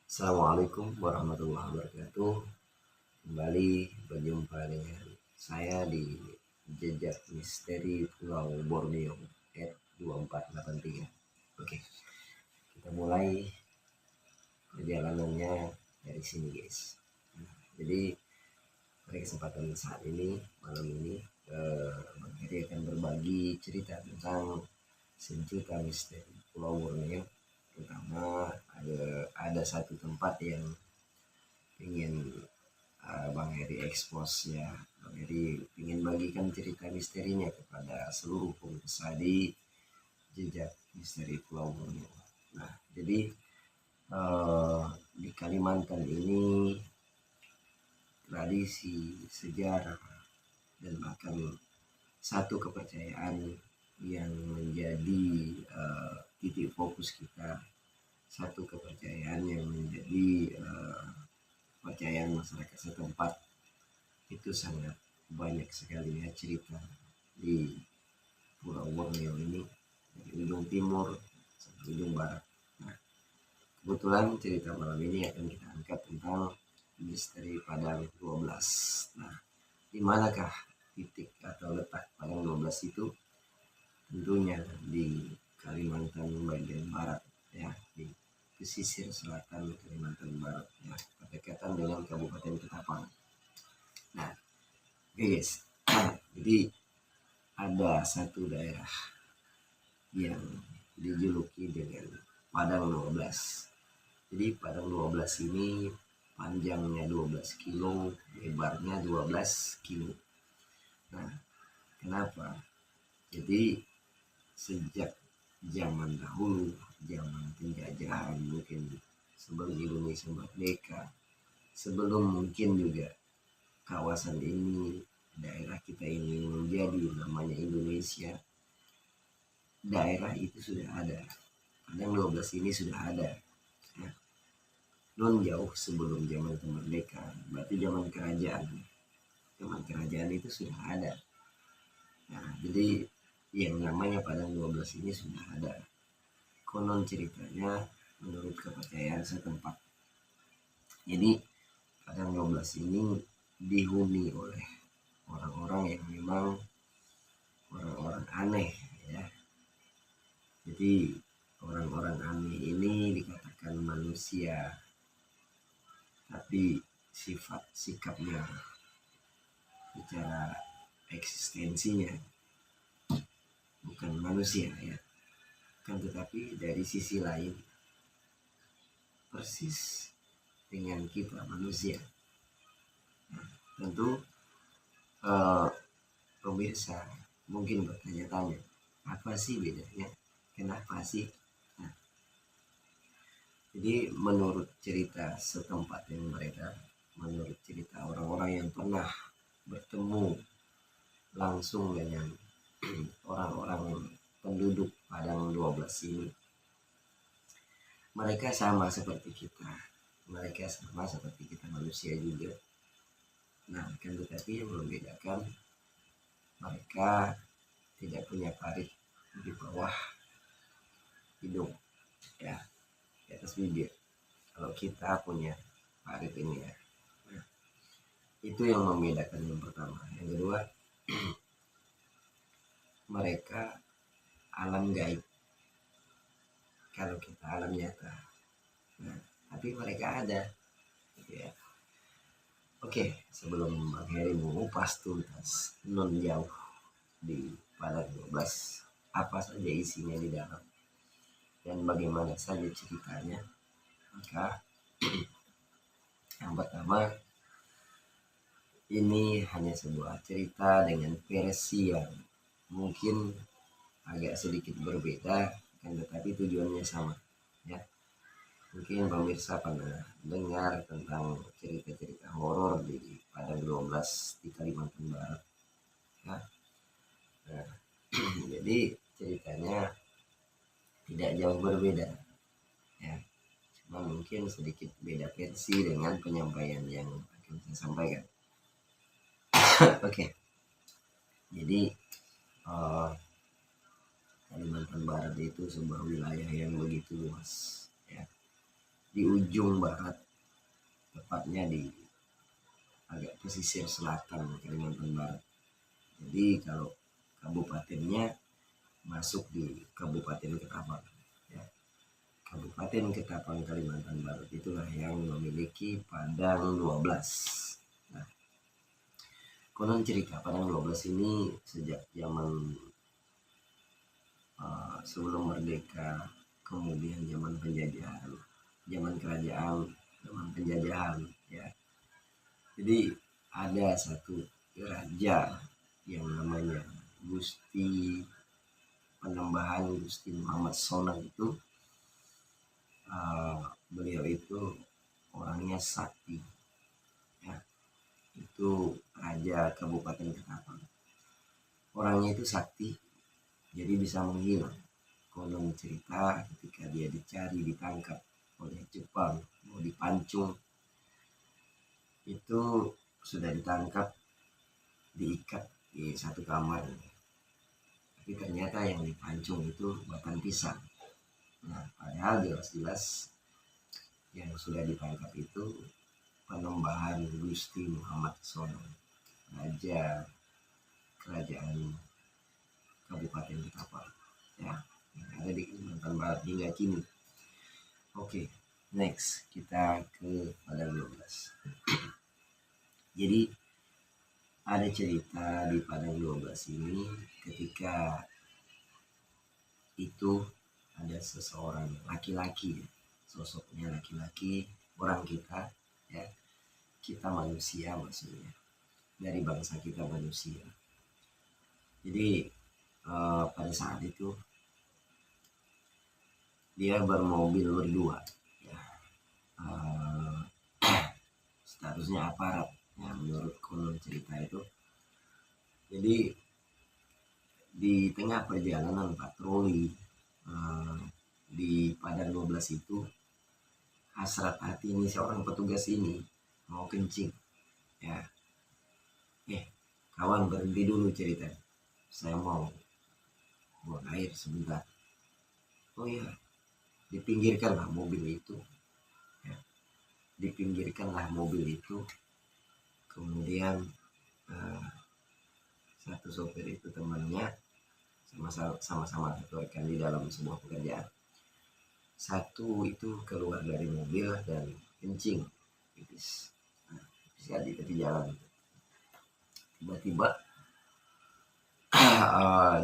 Assalamualaikum warahmatullahi wabarakatuh. Kembali berjumpa dengan saya di Jejak Misteri Pulau Borneo at 2483. Oke, kita mulai perjalanannya dari sini guys. Jadi pada kesempatan saat ini, malam ini, Bang Heri akan berbagi cerita tentang sejuta misteri Pulau Borneo. Terutama ada satu tempat yang ingin Bang Heri expose ya. Bang Heri ingin bagikan cerita misterinya kepada seluruh pemirsa di Jejak Misteri Pulau Borneo. Nah, jadi di Kalimantan ini tradisi, sejarah, dan bahkan satu kepercayaan yang menjadi titik fokus kita, satu kepercayaan yang menjadi kepercayaan masyarakat setempat. Itu sangat banyak sekali ya cerita di Pulau Borneo ini, dari ujung timur sampai ujung barat. Nah, kebetulan cerita malam ini akan kita angkat tentang misteri Padang 12. Nah, di manakah titik atau letak Padang 12 itu? Tentunya di Kalimantan bagian barat ya, di pesisir selatan Kalimantan Barat ya, berdekatan dengan Kabupaten Ketapang. Nah, guys, jadi ada satu daerah yang dijuluki dengan Padang 12. Jadi Padang 12 ini panjangnya 12 kilo, lebarnya 12 kilo. Nah, kenapa? Jadi sejak zaman dahulu, zaman penjajahan, mungkin sebelum Indonesia merdeka, sebelum mungkin juga kawasan ini, daerah kita ini menjadi namanya Indonesia, daerah itu sudah ada. Padang 12 ini sudah ada ya. Non jauh sebelum zaman kemerdekaan, berarti zaman kerajaan itu sudah ada. Nah, jadi yang namanya Padang 12 ini sudah ada. Konon ceritanya menurut kepercayaan setempat. Jadi Padang 12 ini dihuni oleh orang-orang yang memang orang-orang aneh ya. Jadi orang-orang aneh ini dikatakan manusia, tapi sifat sikapnya secara eksistensinya bukan manusia ya. Kan tetapi dari sisi lain persis dengan kita manusia. Nah, tentu pemirsa mungkin bertanya-tanya, apa sih bedanya? Kenapa sih? Nah, jadi menurut cerita setempat yang mereka, menurut cerita orang-orang yang pernah bertemu langsung dengan orang-orang penduduk Padang 12 ini, mereka sama seperti kita. Mereka sama seperti kita manusia juga. Nah, kan tetapi yang membedakan, mereka tidak punya parit di bawah hidung ya, di atas bibir. Kalau kita punya parit ini ya. Nah, itu yang membedakan yang pertama. Yang kedua, mereka alam gaib, kalau kita alam nyata. Nah, tapi mereka ada gitu ya. Oke, sebelum Bang Heri mengupas tuntas non jauh di Padang 12, apa saja isinya di dalam dan bagaimana saja ceritanya, maka yang pertama, ini hanya sebuah cerita dengan versi yang mungkin agak sedikit berbeda, kan tetapi tujuannya sama ya. Mungkin pemirsa pernah dengar tentang cerita-cerita horor di Padang 12 di Kalimantan Barat ya. Nah, jadi ceritanya tidak jauh berbeda ya, cuma mungkin sedikit beda versi dengan penyampaian yang akan saya sampaikan. Oke, jadi Kalimantan Barat itu sebuah wilayah yang begitu luas ya. di ujung barat, tepatnya di agak pesisir selatan Kalimantan Barat. Jadi kalau kabupatennya masuk di Kabupaten Ketapang. Ya. Kabupaten Ketapang Kalimantan Barat itulah yang memiliki Padang 12. Nah, konon cerita Padang 12 ini sejak zaman sebelum merdeka, kemudian zaman penjajahan, zaman kerajaan, zaman penjajahan, ya. Jadi ada satu raja yang namanya Gusti Panembahan Gusti Muhammad Sonang itu, beliau itu orangnya sakti, ya. Itu raja Kabupaten Ketapang. Orangnya itu sakti, jadi bisa menghilang. Konon cerita ketika dia dicari, ditangkap oleh Jepang, mau dipancung, itu sudah ditangkap, diikat di satu kamar. Tapi ternyata yang dipancung itu batang pisang. Nah, padahal jelas-jelas yang sudah ditangkap itu Panembahan Gusti Muhammad Sonang, raja kerajaan Kabupaten Ketapang, ya, yang ada di Kalimantan Barat hingga kini. Oke, next kita ke Padang 12. Jadi ada cerita di Padang 12 ini ketika itu ada seseorang laki-laki, sosoknya laki-laki, orang kita, ya, kita manusia maksudnya, dari bangsa kita manusia. Jadi pada saat itu dia bermobil berdua, ya. Statusnya aparat, ya, menurut konon cerita itu. Jadi di tengah perjalanan patroli di Padang 12 itu, hasrat hati ini seorang petugas ini mau kencing, ya. Kawan, berhenti dulu cerita, saya mau buang air sebentar. Oh iya, dipinggirkanlah mobil itu, ya. Dipinggirkanlah mobil itu. Kemudian satu sopir itu temannya, sama-sama satu rekan di dalam sebuah pekerjaan. Satu itu keluar dari mobil dan kencing, pipis di tepi jalan. Tiba-tiba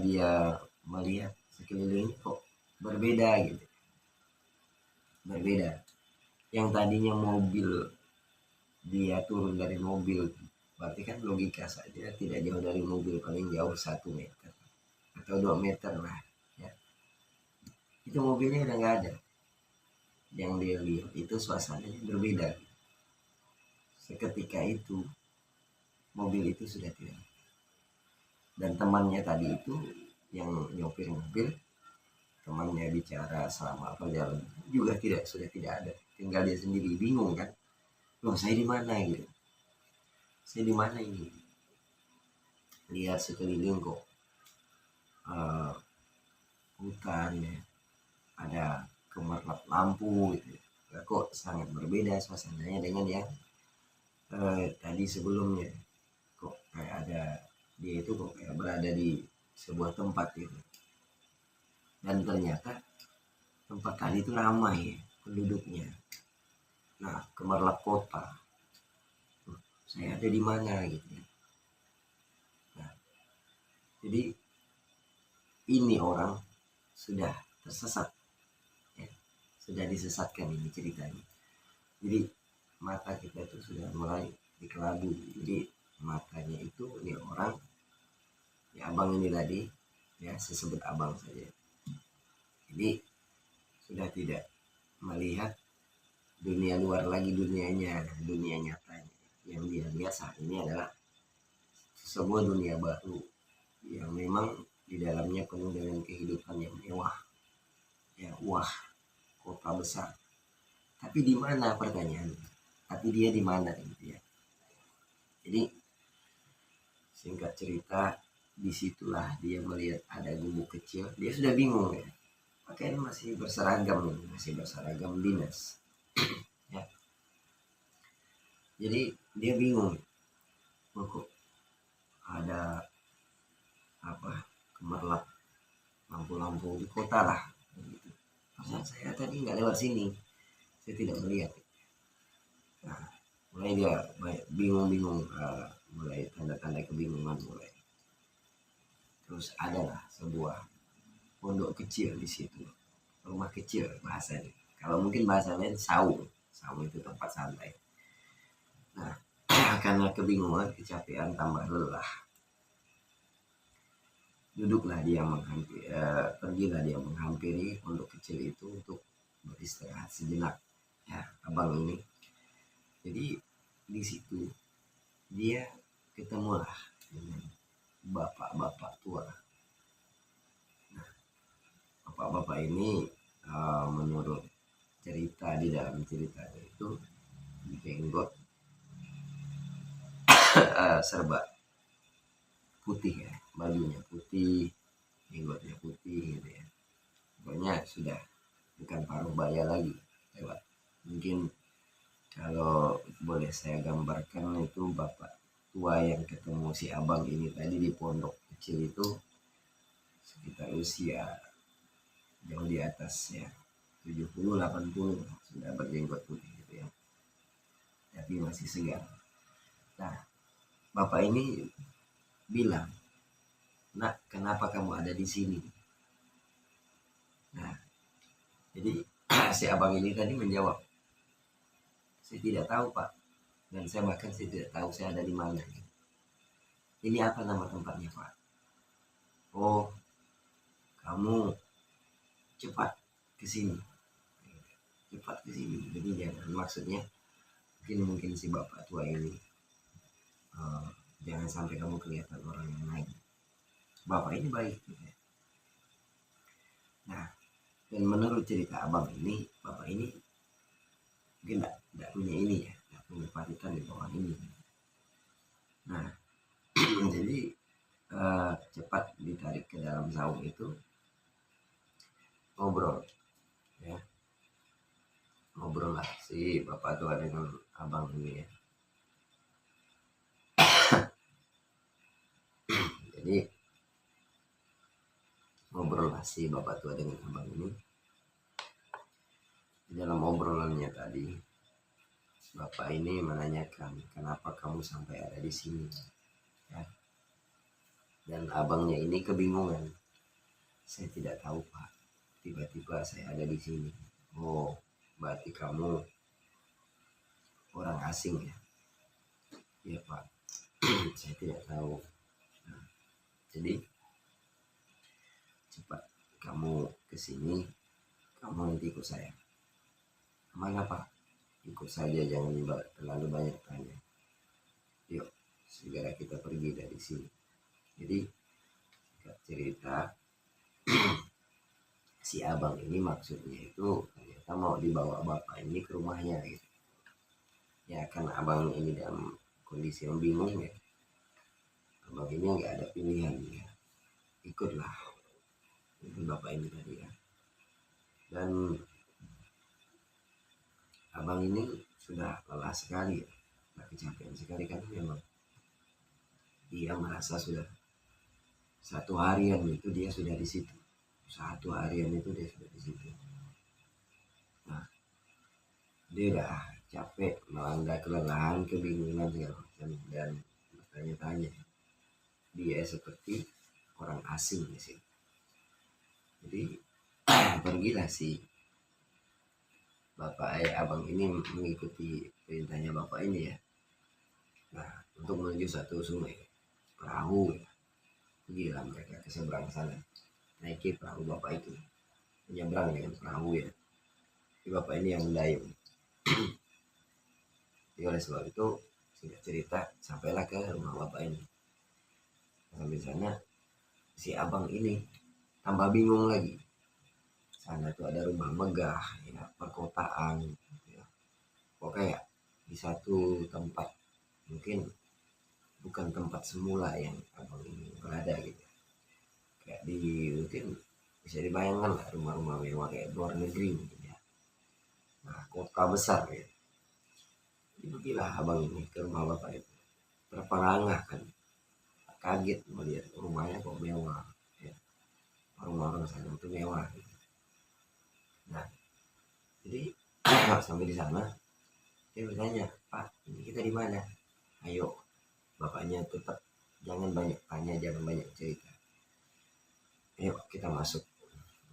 dia melihat sekelilingnya kok berbeda gitu, berbeda. Yang tadinya mobil, dia turun dari mobil, berarti kan logika saja tidak jauh dari mobil, paling jauh 1 meter atau 2 meter lah, ya. Itu mobilnya udah nggak ada. Yang dia lihat itu suasananya berbeda. Seketika itu mobil itu sudah tidak, dan temannya tadi itu yang nyopir mobil, temannya bicara selama perjalanan juga sudah tidak ada, tinggal dia sendiri. Bingung kan, loh saya di mana gitu, saya di mana ini. Lihat sekeliling kok hutan, ya, ada gemerlap lampu gitu. Kok sangat berbeda suasananya dengan yang tadi sebelumnya. Kok kayak ada, dia itu kok kayak berada di sebuah tempat gitu. Dan ternyata tempat tadi itu ramai penduduknya. Nah, gemerlap kota. Saya ada di mana gitu. Nah, jadi ini orang sudah tersesat, ya. Sudah disesatkan ini ceritanya. Jadi mata kita itu sudah mulai dikelabu. Jadi matanya itu, ini orang, ya, abang ini tadi, ya, saya sebut abang saja. Jadi sudah tidak melihat dunia luar lagi, dunianya, dunia nyatanya. Yang dia lihat saat ini adalah sebuah dunia baru yang memang di dalamnya penuh dengan kehidupan yang mewah, ya, wah, kota besar. Tapi di mana pertanyaannya? Tapi dia di mana gitu, ya. Jadi singkat cerita, disitulah dia melihat ada gubuk kecil. Dia sudah bingung, ya. Pakaian masih berseragam dinas. Jadi dia bingung, "Oh, kok ada apa gemerlap lampu-lampu di kota lah gitu. Masa saya tadi nggak lewat sini, saya tidak melihat." Nah, mulai dia bingung-bingung, mulai tanda-tanda kebingungan mulai. Terus adalah sebuah pondok kecil di situ, rumah kecil bahasanya. Kalau mungkin bahasa lain saung, saung itu tempat santai. Nah, karena kebingungan, kecapean, tambah lelah, duduklah dia pergilah dia menghampiri pondok kecil itu untuk beristirahat sejenak. Ya, abang ini. Jadi di situ dia ketemulah dengan bapak-bapak tua. Nah, bapak-bapak ini menurut cerita, di dalam ceritanya itu jenggot serba putih ya, bajunya putih, jenggotnya putih gitu ya. Pokoknya sudah bukan paruh baya lagi lewat. Mungkin kalau boleh saya gambarkan, itu bapak tua yang ketemu si abang ini tadi di pondok kecil itu sekitar usia jauh di atas ya 70-80, sudah berjenggot putih gitu ya, tapi masih segar. Nah, bapak ini bilang, "Nak, kenapa kamu ada di sini?" Nah, jadi si abang ini tadi menjawab, "Saya tidak tahu, Pak. Dan saya tidak tahu saya ada di mana. Ini apa nama tempatnya, Pak?" "Oh, kamu cepat ke sini. Cepat ke sini." Jadi jangan, maksudnya mungkin si bapak tua ini, uh, jangan sampai kamu kelihatan orang yang lain. Bapak ini baik gitu ya. Nah, dan menurut cerita abang ini, bapak ini mungkin tidak punya ini ya, tidak punya paritan di bawah ini. Nah, jadi cepat ditarik ke dalam saung itu, ngobrol ya, ngobrol lah si bapak tua dengan abang ini ya. Jadi ngobrol lah si bapak tua dengan abang ini. Di dalam obrolannya tadi, bapak ini menanyakan, "Kenapa kamu sampai ada di sini?" Ya. Dan abangnya ini kebingungan, "Saya tidak tahu, Pak. Tiba-tiba saya ada di sini." "Oh, berarti kamu orang asing ya?" "Iya, Pak. Saya tidak tahu." Nah, jadi cepat kamu ke sini, kamu nanti ikut saya. "Kemana, Pak?" "Ikut saja, jangan terlalu banyak tanya. Yuk, segera kita pergi dari sini." Jadi cerita, si abang ini maksudnya itu ternyata mau dibawa bapak ini ke rumahnya gitu. Ya kan abang ini dalam kondisi yang bingung ya. Abang ini nggak ada pilihan ya. Ikutlah itu bapak ini tadi ya. Dan abang ini sudah lelah sekali ya. Kecapean sekali kan memang. Dia merasa sudah satu harian itu dia sudah di situ. Satu harian itu dia sudah di situ. Nah, dia udah capek, melanda kelelahan, kebingungan segala macam, dan bertanya-tanya. Dia seperti orang asing di sini. Jadi pergilah si abang ini mengikuti perintahnya bapak ini ya. Nah, untuk menuju satu sungai, perahu ya. Pergilah mereka ke seberang sana. Naiki perahu bapak itu, menyeberang dengan perahu ya. Si bapak ini yang mendayung. Jadi oleh sebab itu, singkat cerita, sampailah ke rumah bapak ini. Sampai sana, si abang ini tambah bingung lagi. Sana tuh ada rumah megah, ya, perkotaan, ya. Pokoknya di satu tempat, mungkin bukan tempat semula yang abang ini berada gitu. Kayak mungkin bisa dibayangkan lah rumah-rumah mewah kayak luar negeri mungkin ya. Nah, kota besar ya. Pergilah abang ini ke rumah bapak itu, terperangah kan, kaget melihat rumahnya kok mewah, ya. Orang-orang sana itu mewah gitu. Nah, jadi sampai di sana dia bertanya, Pak, ini kita di mana? Ayo, bapaknya tetap jangan banyak tanya, jangan banyak cerita. Ayo kita masuk.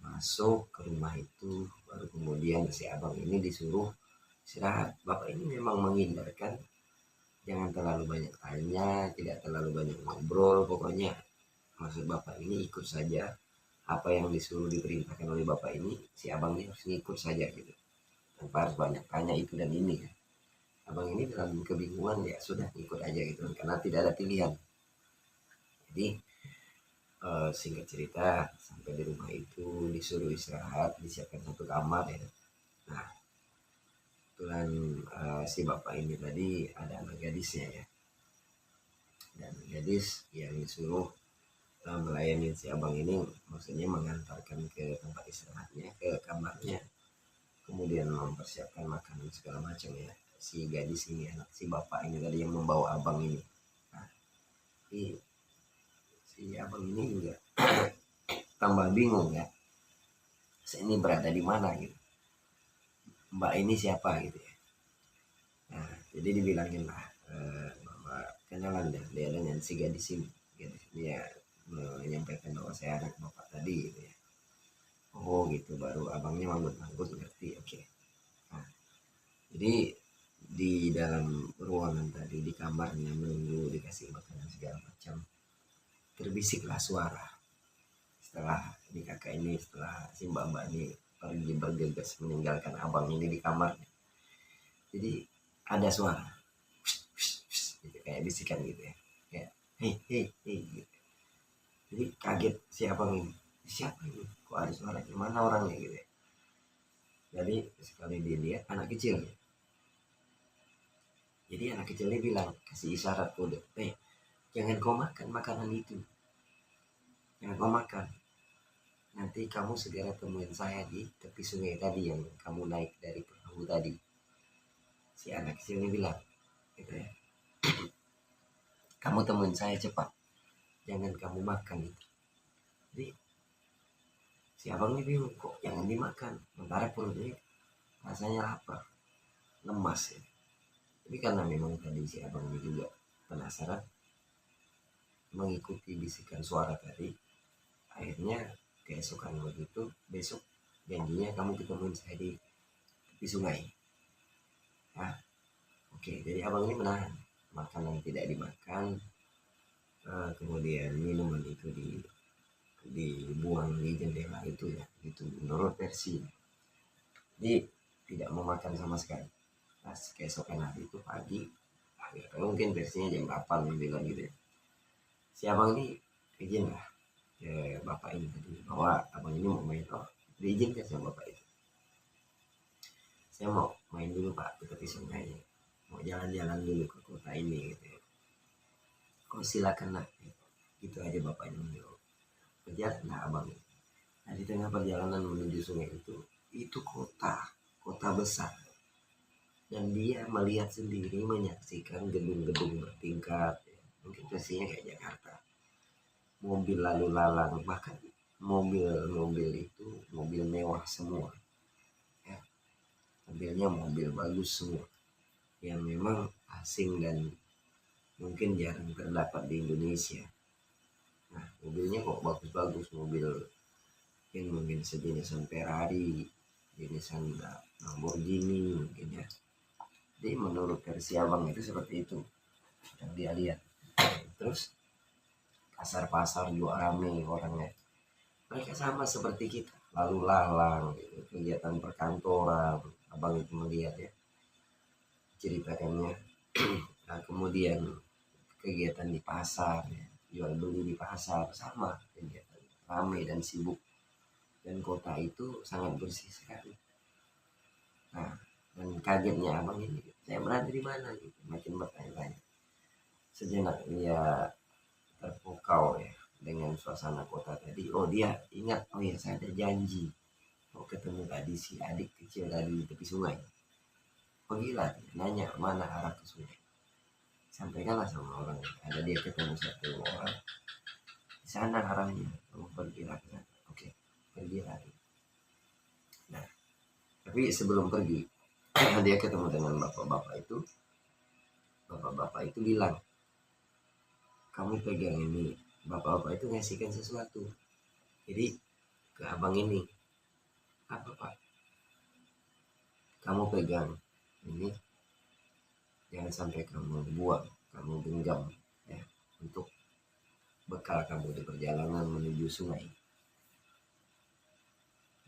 Masuk ke rumah itu, baru kemudian si abang ini disuruh istirahat. Bapak ini memang menghindarkan, jangan terlalu banyak tanya, tidak terlalu banyak ngobrol, pokoknya maksud bapak ini ikut saja apa yang disuruh diperintahkan oleh bapak ini, si abang ini harus ngikut saja gitu, tanpa harus banyak tanya itu dan ini kan. Abang ini dalam kebingungan, ya sudah ikut aja gitu karena tidak ada pilihan. Jadi singkat cerita, sampai di rumah itu disuruh istirahat, disiapkan satu kamar ya. Nah, kebetulan si bapak ini tadi ada anak gadisnya ya, dan gadis yang disuruh melayani si abang ini, maksudnya mengantarkan ke tempat istirahatnya, ke kamarnya, kemudian mempersiapkan makanan segala macam ya. Si gadis ini, anak si bapak ini tadi yang membawa abang ini. Nah, si abang ini juga tambah bingung ya, saya ini berada di mana gitu, mbak ini siapa gitu ya. Nah, jadi dibilangin lah bahwa kenalan dia dengan si gadis ini. Gadis ini ya menyampaikan bahwa saya anak bapak tadi gitu ya. Oh gitu, baru abangnya manggut-manggut ngerti, oke. Nah, jadi di dalam ruangan tadi, di kamarnya menunggu dikasih makanan segala macam, terbisiklah suara. Setelah ini kakak ini, setelah si mbak ini pergi bergegas meninggalkan abang ini di kamar, jadi ada suara gitu, kayak bisikan gitu ya, kayak hei hei hei gitu. Jadi kaget si abang ini, siapa ini, kok ada suara, gimana orangnya gitu ya. Jadi sekali dilihat anak kecil ya. Jadi anak kecil ini bilang, kasih isyarat kode, jangan kau makan makanan itu, jangan kau makan, nanti kamu segera temuin saya di tepi sungai tadi yang kamu naik dari perahu tadi. Si anak kecil ini bilang gitu ya, kamu temuin saya cepat, jangan kamu makan itu. Jadi si abang ini bingung, kok jangan dimakan, sementara perutnya rasanya lapar, lemas ya. Tapi karena memang tadi si abang ini juga penasaran, mengikuti bisikan suara tadi, akhirnya keesokan begitu, besok janjinya kamu ketemuin saya di tepi sungai. Nah, oke, jadi abang ini menahan makanan tidak dimakan, kemudian minuman itu dibuang di jendela itu ya, itu menurut versi. Jadi tidak mau makan sama sekali. Pas keesokan hari itu pagi, akhirnya mungkin versinya jam 8 bilang gitu ya, si abang ini izin lah ke bapak ini tadi bahwa abang ini mau main. Oh, diizinkan sama bapak itu, saya mau main dulu pak ke tepi sungai, mau jalan-jalan dulu ke kota ini gitu ya. Oh silakan nak, gitu aja bapaknya menyuruh. Berjalan lah abang. Nah, di tengah perjalanan menuju sungai itu kota besar, dan dia melihat sendiri, menyaksikan gedung-gedung bertingkat ya. Mungkin versinya kayak Jakarta, mobil lalu lalang, bahkan mobil-mobil itu mobil mewah semua ya, mobilnya mobil bagus semua yang memang asing dan mungkin jarang terdapat di Indonesia. Nah, mobilnya kok bagus-bagus, mobil mungkin sejenisan Ferrari, jenisan Lamborghini mungkin ya. Jadi menurut versi abang itu seperti itu yang dia lihat. Terus pasar-pasar juga rame orangnya, mereka sama seperti kita, lalu lalang gitu, kegiatan perkantoran. Abang itu melihat ya, ceritakannya. Nah, kemudian kegiatan di pasar ya, jual beli di pasar sama kegiatan, ramai dan sibuk, dan kota itu sangat bersih sekali. Nah, dan kagetnya abang ini, saya berada di mana gitu, makin bertanya-tanya. Sejenak dia terpukau ya dengan suasana kota tadi. Oh dia ingat, oh ya saya ada janji mau ketemu tadi si adik kecil tadi di tepi sungai. pergilah nanya mana arah ke sungai, sampaikanlah sama orang, ada dia ketemu satu orang di sana arahnya, kamu pergilah ke sana. Oke, pergilah. Nah, tapi sebelum pergi dia ketemu dengan bapak-bapak itu. Bapak-bapak itu bilang, kamu pegang ini. Bapak-bapak itu ngasihkan sesuatu. Jadi ke abang ini, apa pak? Kamu pegang ini, jangan sampai kamu buang, kamu genggam ya, untuk bekal kamu di perjalanan menuju sungai.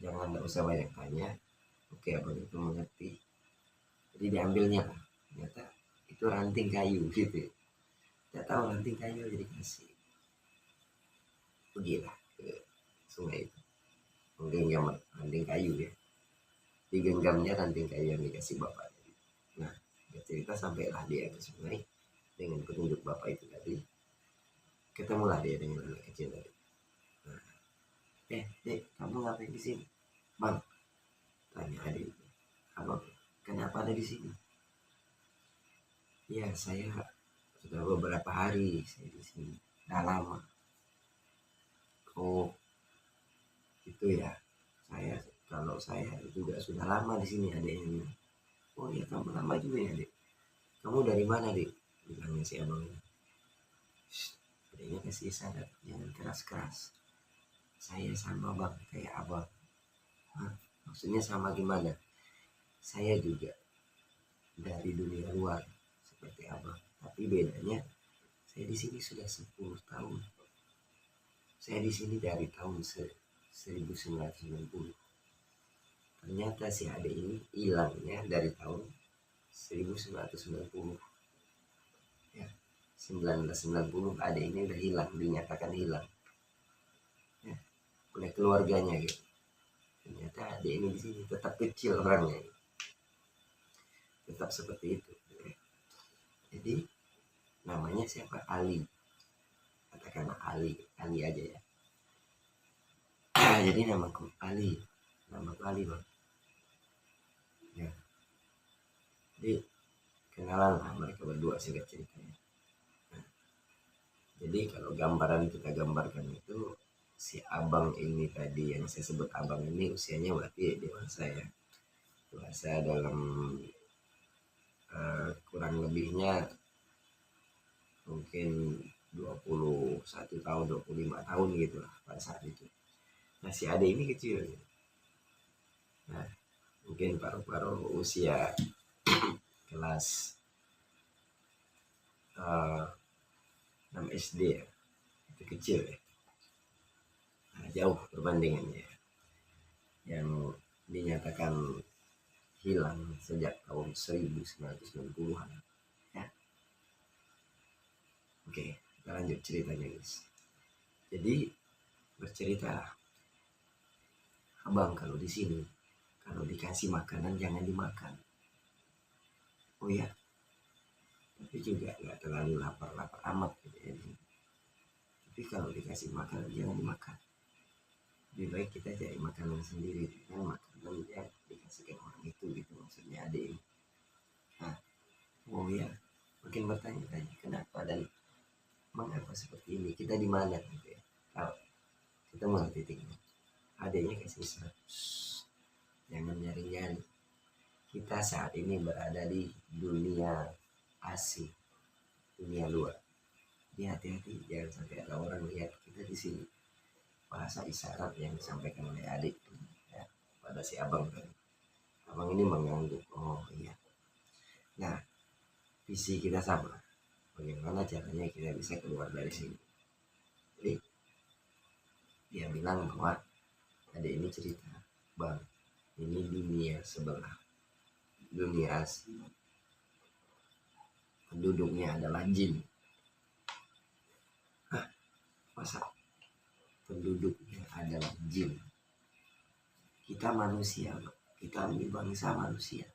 Jangan, tidak usah banyak tanya. Oke, abang itu mengerti. Jadi diambilnya lah. Ternyata itu ranting kayu gitu. Tidak tahu ranting kayu, jadi kasih. Pergilah ke sungai itu, menggenggam ranting kayu ya. Digenggamnya ranting kayu yang dikasih bapak. Nah, cerita sampailah dia ke sungai dengan petunjuk bapak itu tadi. Ketemulah dia dengan anak kecil tadi. Nah, dek, kamu ngapain di sini? Bang, tanya adik. Abang, kenapa ada di sini? Ya, saya sudah beberapa hari saya di sini. Dah lama. Oh, itu ya. Kalau saya juga sudah lama di sini, adiknya. Oh ya, kamu lama juga ya, dek. Kamu dari mana, dek? Bilangnya si abang ini. Adiknya kasih isyarat, jangan keras-keras. Saya sama bang, kayak abang. Hah? Maksudnya sama gimana? Saya juga dari dunia luar seperti abang, tapi bedanya saya di sini sudah 10 tahun. Saya di sini dari tahun 1990. Ternyata si adik ini hilangnya dari tahun 1990. Ya, 1990 adik ini udah hilang, dinyatakan hilang ya, oleh keluarganya gitu. Ternyata adik ini di sini tetap kecil orangnya, tetap seperti itu. Jadi namanya siapa? Ali. Katakanlah Ali aja ya. Jadi namaku Ali bang. Ya. Jadi kenalan lah mereka berdua singkat ceritanya. Nah, jadi kalau gambaran kita gambarkan itu, si abang ini tadi yang saya sebut abang ini usianya berarti dewasa ya. Dewasa dalam kurang lebihnya mungkin 21 tahun, 25 tahun gitu lah pada saat itu. Nah si ade ini kecil gitu. Nah mungkin paruh-paruh usia kelas 6 SD ya, itu kecil ya. Nah, jauh perbandingannya. Yang dinyatakan hilang sejak tahun 1990-an ya. Oke, kita lanjut ceritanya guys. Jadi bercerita, abang kalau di sini kalau dikasih makanan jangan dimakan. Oh ya, tapi juga nggak terlalu lapar amat gitu ya. Tapi kalau dikasih makanan jangan dimakan. Lebih baik kita cari makanan sendiri, kan makanan yang dikasihkan orang itu gitu, maksudnya adik. Nah, oh ya, makin bertanya-tanya kenapa dan mengapa seperti ini, kita di mana gitu ya. Kalau kita mau titiknya, adiknya kasih isyarat, jangan nyari-nyari. Kita saat ini berada di dunia asing, dunia luar. Jadi hati-hati jangan sampai ada orang lihat kita di sini. Bahasa isyarat yang disampaikan oleh adik ya, pada si abang tadi. Abang ini mengangguk, oh iya. Nah, visi kita sama. Bagaimana caranya kita bisa keluar dari sini? Jadi dia bilang bahwa adik ini cerita, bang, ini dunia sebelah, dunia asli. Penduduknya adalah jin. Hah, masa penduduknya adalah jin? Kita manusia, kita ini bangsa manusia,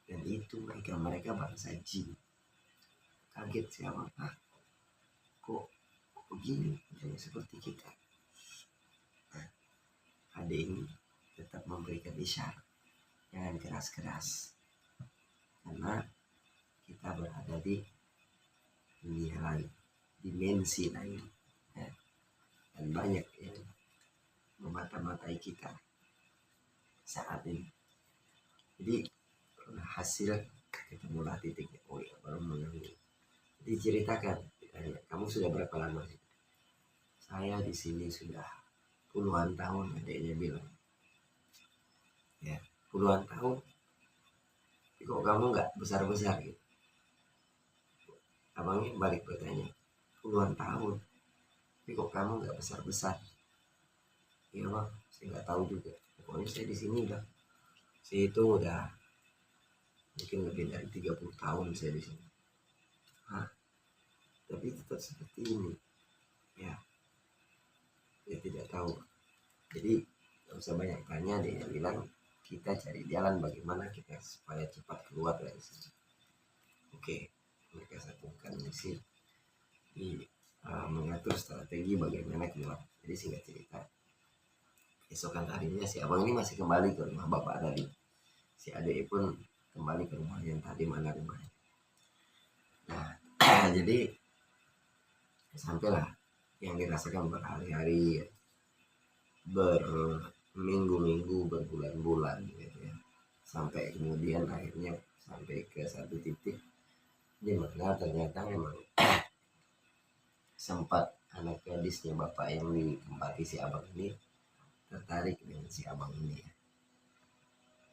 dan itu mereka bangsa jin. Kaget siapa? Hah? Kok begini? Seperti kita. Nah, ada ini tetap memberikan isyarat, jangan keras-keras. karena kita berada di dunia lain, dimensi lain, ya. Dan banyak yang memata-matai kita saat ini. Jadi hasil ketemulah titiknya, oh ya baru mengganggu. Jadi ceritakan, ditanya, kamu sudah berapa lama? Saya di sini sudah puluhan tahun, adiknya bilang. Ya, puluhan tahun. Kok kamu nggak besar-besar gitu? Abangnya balik bertanya, puluhan tahun. Tapi kok kamu nggak besar-besar? Iya bang, saya nggak tahu juga. Pokoknya saya di sini saya itu udah mungkin lebih dari 30 tahun saya di sini. Hah? Tapi tetap seperti ini. Ya, dia tidak tahu. Jadi nggak usah banyak tanya, dia bilang kita cari jalan bagaimana kita supaya cepat keluar dari sini. Oke, mereka satukan misi di mengatur strategi bagaimana keluar. Jadi singkat cerita, esokan harinya si abang ini masih kembali ke rumah bapak tadi. Si adik pun kembali ke rumah yang tadi, mana rumahnya. Nah, jadi sampailah yang dirasakan berhari-hari, berminggu-minggu, berbulan-bulan gitu ya. Sampai kemudian akhirnya sampai ke satu titik di mana ternyata memang sempat anak gadisnya bapak yang ditempati si abang ini tertarik dengan si abang ini ya.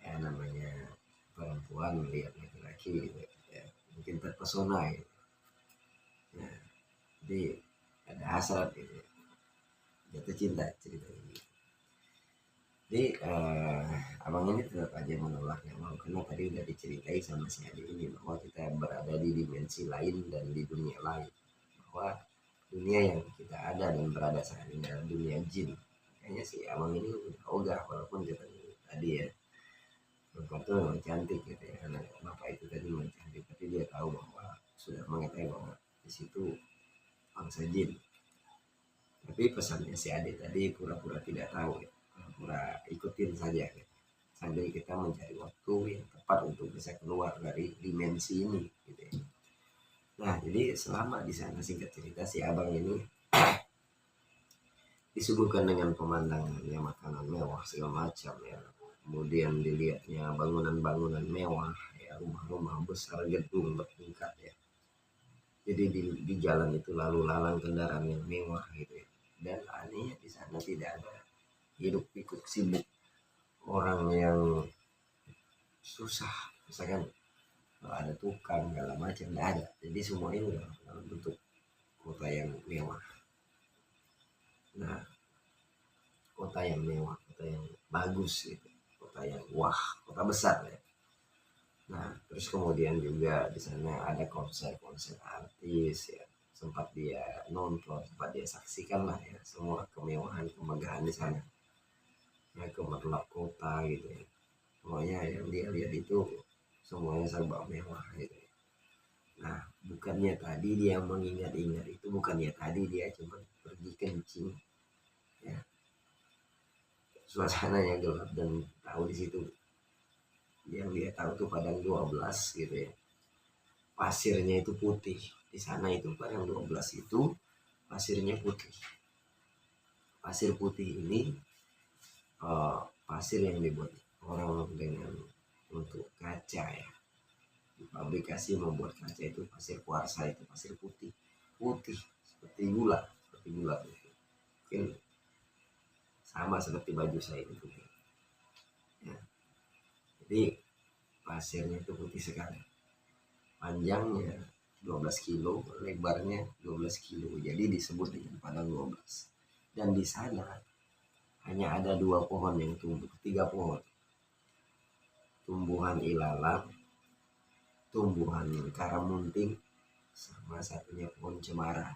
Ya namanya perempuan melihat laki-laki gitu ya, mungkin terpesona gitu. Nah, jadi ada hasrat gitu ya. Jatuh cinta ceritanya gitu. Jadi abang ini tetap aja menolak, nggak mau, karena tadi udah diceritai sama si adik ini bahwa kita berada di dimensi lain dan di dunia lain, bahwa dunia yang kita ada dan berada saat ini adalah dunia jin. Kayaknya si abang ini udah ogah, walaupun kita tadi ya perempuan itu memang cantik gitu ya, anak bapak itu tadi memang cantik, tapi dia tahu bahwa sudah mengetahui bahwa di situ bangsa jin. Tapi pesannya si adik tadi pura-pura tidak tahu ya, pura-pura ikutin saja ya, sambil kita mencari waktu yang tepat untuk bisa keluar dari dimensi ini gitu ya. Nah jadi selama di sana singkat cerita si abang ini disuguhkan dengan pemandangannya, makanan mewah segala macam ya, kemudian dilihatnya bangunan-bangunan mewah ya, rumah-rumah besar, gedung bertingkat ya. Jadi di jalan itu lalu lalang kendaraan yang mewah gitu ya. Dan anehnya di sana tidak ada hidup pikuk sibuk orang yang susah, misalkan kalau ada tukang segala macam tidak ada. Jadi semua ini dalam bentuk kota yang mewah. Nah, kota yang mewah, kota yang bagus gitu, kota yang wah, kota besar ya. Nah, terus kemudian juga di sana ada konser-konser artis ya, sempat dia nonton, sempat dia saksikan lah ya semua kemewahan, kemegahan di sana. Ya, gemerlap kota gitu ya. Pokoknya yang dia lihat itu semuanya serba mewah gitu ya. Nah, bukannya tadi dia mengingat-ingat itu, bukannya tadi dia cuma pergi kencing ya, suasananya gelap dan tahu di situ yang dia tahu tuh Padang 12 gitu ya, pasirnya itu putih di sana. Itu Padang 12 itu pasirnya putih. Pasir putih ini pasir yang dibuat orang dengan untuk kaca ya, pabrikasi membuat kaca itu pasir kuarsa, itu pasir putih seperti gula mungkin sama seperti baju saya itu ya. Jadi pasirnya itu putih sekali, panjangnya 12 kilo, lebarnya 12 kilo, jadi disebut dengan Padang 12. Dan di sana hanya ada 2 pohon yang tumbuh, 3 pohon, tumbuhan ilalang, tumbuhan karamunting, sama satunya pohon cemara.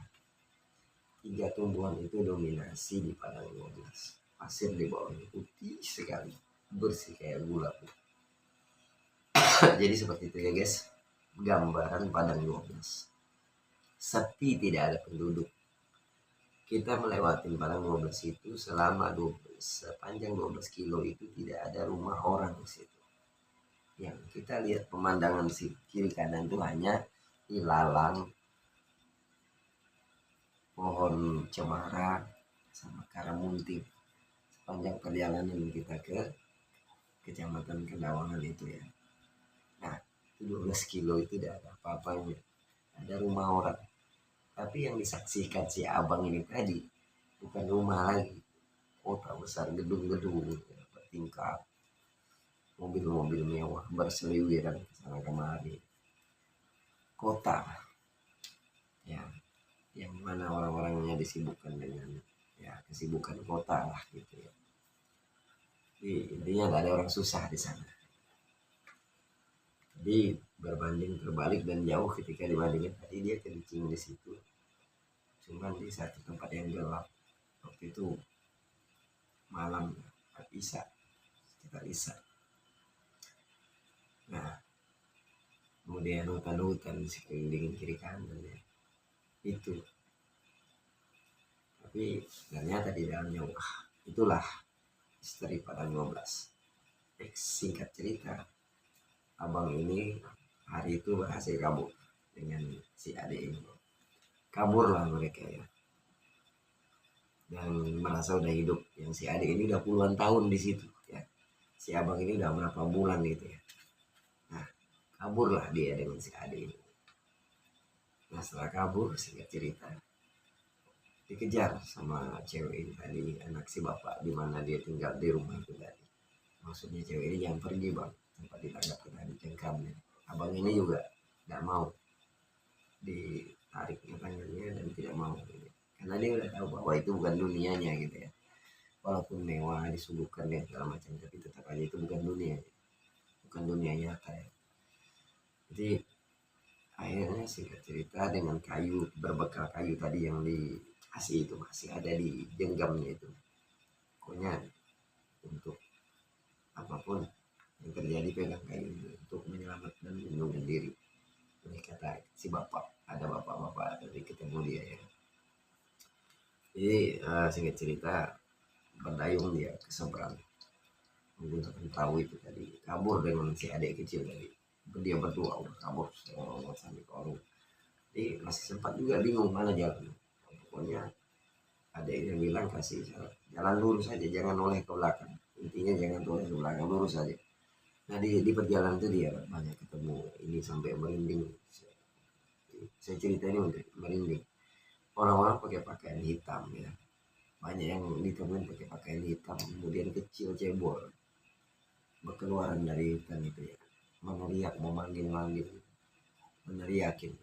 3 tumbuhan itu dominasi di Padang 12. Pasir di bawahnya putih sekali, bersih kayak gula. Jadi seperti itu ya guys, gambaran Padang 12. Sepi, tidak ada penduduk. Kita melewati Padang 12 itu selama 12, sepanjang 12 kilo itu tidak ada rumah orang di situ. yang kita lihat pemandangan kiri kanan itu hanya ilalang, pohon cemara, sama karamunting sepanjang perjalanan kita ke kecamatan Kendawangan itu ya. Nah, itu 12 kilo itu tidak ada apa-apanya, ada rumah orang. Tapi yang disaksikan si abang ini tadi bukan rumah lagi, kota besar, gedung-gedung bertingkat, mobil-mobil mewah berseliweran sana kemari, kota ya, yang mana orang-orangnya disibukkan dengan ya kesibukan kota lah gitu ya. Jadi intinya nggak ada orang susah di sana. Jadi berbanding terbalik dan jauh ketika dibandingin tadi, dia kencing di situ cuman di satu tempat yang gelap. Waktu itu malam Isya, sekitar Isya. Nah, kemudian hutan-hutan di sekeliling kiri kanan ya. Itu. Tapi ternyata di dalamnya itulah misteri pada 12. Singkat cerita, abang ini hari itu berhasil kabur dengan si adik ini. Kaburlah mereka ya. Dan merasa udah hidup. Yang si adik ini udah puluhan tahun di situ ya. Si abang ini udah berapa bulan gitu ya. Nah, kaburlah dia dengan si adik ini. Nah, setelah kabur, singkat cerita, dikejar sama cewek ini tadi, anak si bapak, di mana dia tinggal di rumah itu tadi. Maksudnya cewek ini jangan pergi bang, tempat ditangkap tadi cengkamnya. Abang ini juga tidak mau ditariknya tangannya dan tidak mau gitu. Karena dia udah tahu bahwa itu bukan dunianya gitu ya. Walaupun mewah disuguhkan dan segala macam, tapi tetap aja itu bukan dunia, bukan dunia nyata ya. Jadi akhirnya singkat cerita, dengan kayu, berbekal kayu tadi yang dikasih itu masih ada di genggamnya itu. Pokoknya untuk apapun yang terjadi pegang kayu untuk menyelamatkan dan melindungi diri. Ini kata si bapak, ada bapak-bapak dari ketemu dia ya. Jadi singkat cerita, berdayung dia ke seberang menggunakan perahu itu tadi, kabur dengan si adik kecil tadi. Dia berdua udah kabur sampai ke orang. Jadi masih sempat juga bingung mana jalan. Pokoknya adiknya bilang kasih jalan lurus aja, jangan noleh ke belakang. Intinya jangan noleh ke belakang, lurus aja. Nah di perjalanan itu dia banyak ketemu ini sampai merinding. Saya cerita ini untuk merinding. Orang-orang pakai pakaian hitam ya. Banyak yang ditemuin pakai pakaian hitam, kemudian kecil cebol berkeluaran dari hutan itu ya, meneriak, memanggil-manggil, meneriakin.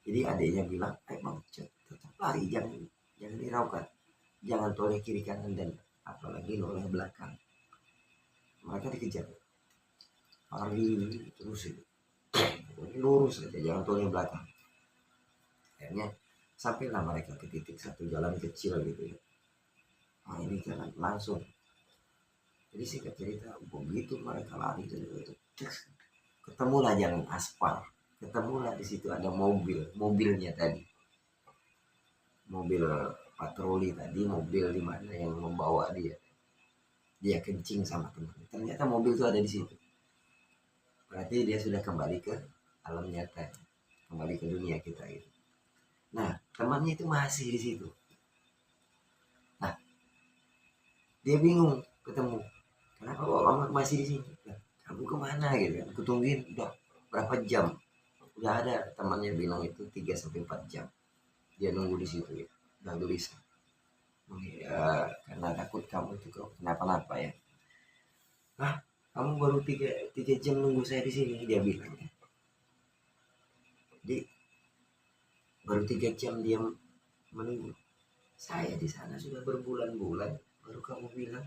Jadi adiknya bilang, bang, tetap lari, jangan hiraukan, jangan toleh kiri kanan dan apalagi noleh belakang. Mereka dikejar, lari terus itu, lurus aja, jangan toleh belakang. Akhirnya sampailah mereka ke titik satu jalan kecil gitu ya. Nah ini jalan langsung. Jadi singkat cerita, begitu mereka lari ketemulah jalan aspal, ketemulah di situ ada mobilnya tadi, mobil patroli tadi, mobil di mana yang membawa dia kencing sama teman. Ternyata mobil itu ada di situ. Berarti dia sudah kembali ke alam nyata, kembali ke dunia kita gitu. Nah temannya itu masih di situ. Nah dia bingung ketemu, kenapa kok masih di sini? Nah, kamu kemana gitu kan? Kutungguin udah berapa jam. Udah ada temannya bilang itu 3-4 jam. Dia nunggu di situ ya. Udah gelisah. Ya, karena takut kamu itu kenapa-napa ya. Nah, kamu baru 3 jam nunggu saya di sini, dia bilang ya. Jadi baru 3 jam dia menunggu. Saya di sana sudah berbulan-bulan, baru kamu bilang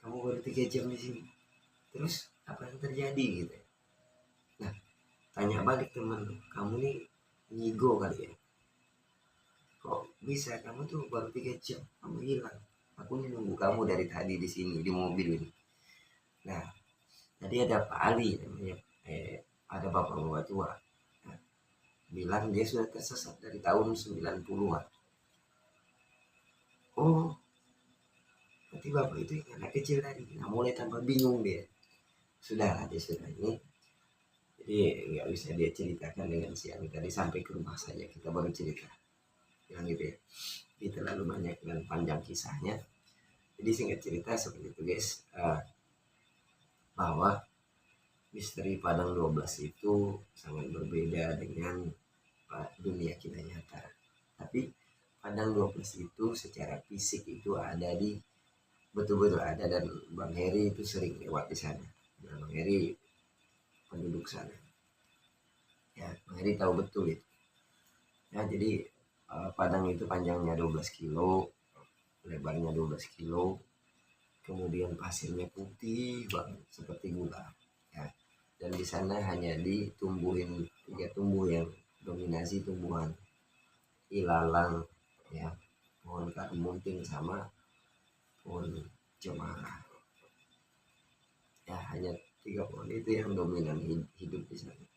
kamu baru 3 jam di sini. Terus apa yang terjadi gitu? Nah, tanya balik teman, kamu nih ngigo kali ya? Kok bisa kamu tuh baru 3 jam kamu hilang? Aku nih nunggu kamu dari tadi di sini di mobil ini. Nah, tadi ada Pak Ali namanya, ada bapak-bapak tua. Nah, bilang dia sudah tersesat dari tahun 90-an. Oh, berarti bapak itu anak kecil tadi. Nah, mulai tambah bingung dia. sudah ini, jadi nggak bisa dia ceritakan dengan siang tadi sampai ke rumah saja kita baru cerita yang gitu ya. Ini terlalu banyak dan panjang kisahnya. Jadi singkat cerita seperti itu guys, bahwa misteri Padang 12 itu sangat berbeda dengan dunia kita nyata. Tapi Padang 12 itu secara fisik itu ada di betul-betul ada, dan Bang Heri itu sering lewat di sana. Nah, Bang Heri penduduk sana. Ya, Bang Heri tahu betul itu. Ya, jadi Padang itu panjangnya 12 kilo, lebarnya 12 kilo, kemudian pasirnya putih banget seperti gula. Ya, dan di sana hanya ditumbuhin 3 tumbuh yang dominasi tumbuhan ilalang, ya, pohon kamunting sama pohon cemara. Ya, hanya 3 pohon itu yang dominan hidup di sana.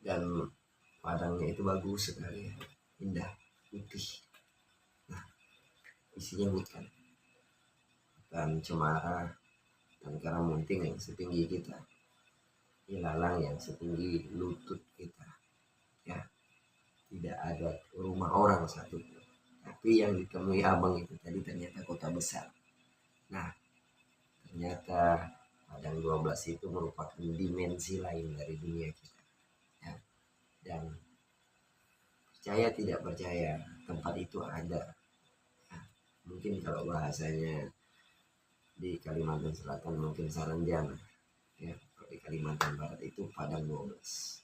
Dan padangnya itu bagus sekali, indah, putih. Nah, isinya hutan cemara dan karamunting yang setinggi kita, ilalang yang setinggi lutut kita. Ya, tidak ada rumah orang satu. Tapi yang ditemui abang itu tadi ternyata kota besar. Nah, ternyata Padang 12 itu merupakan dimensi lain dari dunia kita. Ya, dan percaya tidak percaya, tempat itu ada. Nah, mungkin kalau bahasanya di Kalimantan Selatan mungkin Saranjana, ya, di Kalimantan Barat itu Padang 12.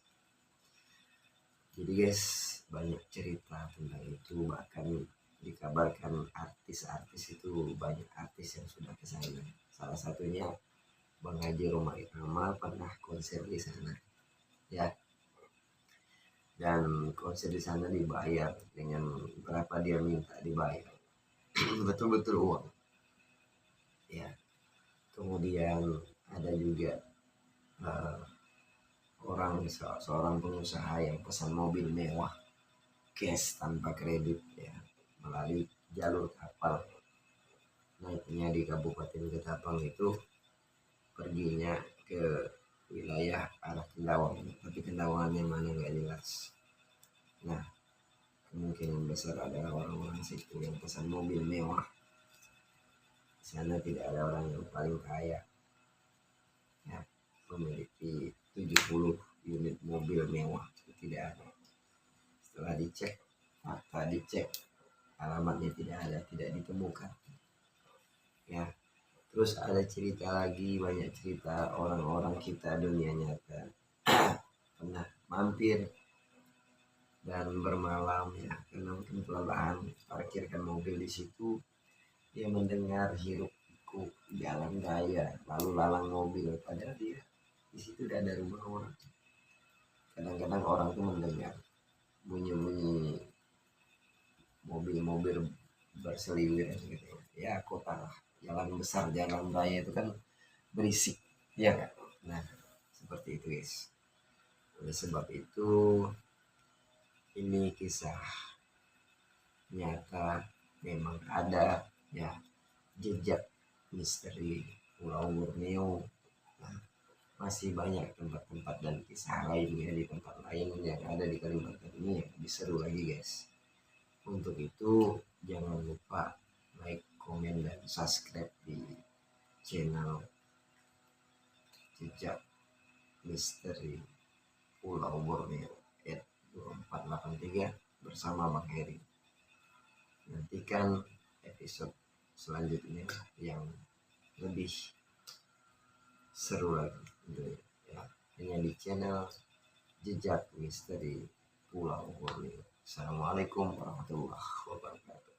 Jadi guys, banyak cerita tentang itu, bahkan dikabarkan artis-artis itu, banyak artis yang sudah ke sana. Salah satunya Bang Haji Roma Irama pernah konser di sana, ya. Dan konser di sana dibayar dengan berapa dia minta dibayar, betul-betul uang. Ya, kemudian ada juga seorang pengusaha yang pesan mobil mewah cash tanpa kredit, ya, melalui jalur kapal. Naiknya di Kabupaten Ketapang itu perginya ke wilayah arah Kendawang, tapi Kendawangannya mana nggak jelas. Nah, kemungkinan besar adalah orang-orang situ yang pesan mobil mewah. Di sana tidak ada orang yang paling kaya, ya, memiliki 70 unit mobil mewah, itu tidak ada. Setelah dicek alamatnya tidak ada, tidak ditemukan. Ya, terus ada cerita lagi, banyak cerita orang-orang kita dunia nyata pernah mampir dan bermalam, ya, karena mungkin kelelahan parkirkan mobil di situ. Dia mendengar hiruk pikuk jalan raya lalu lalang mobil, padahal dia di situ tidak ada rumah orang. Kadang-kadang orang tuh mendengar bunyi-bunyi mobil-mobil berseliweran gitu ya. Kota lah, jalan besar, jalan raya itu kan berisik, ya kan. Nah, seperti itu guys. Oleh sebab itu, ini kisah nyata, memang ada, ya, jejak misteri Pulau Borneo. Nah, masih banyak tempat-tempat dan kisah lainnya di tempat lain yang ada di Kalimantan ini yang lebih seru lagi guys. Untuk itu jangan lupa like, komen, dan subscribe di channel Jejak Misteri Pulau Borneo @2483 bersama Bang Heri. Nantikan episode selanjutnya yang lebih seru lagi, ya, hanya di channel Jejak Misteri Pulau Borneo. Assalamualaikum warahmatullahi wabarakatuh.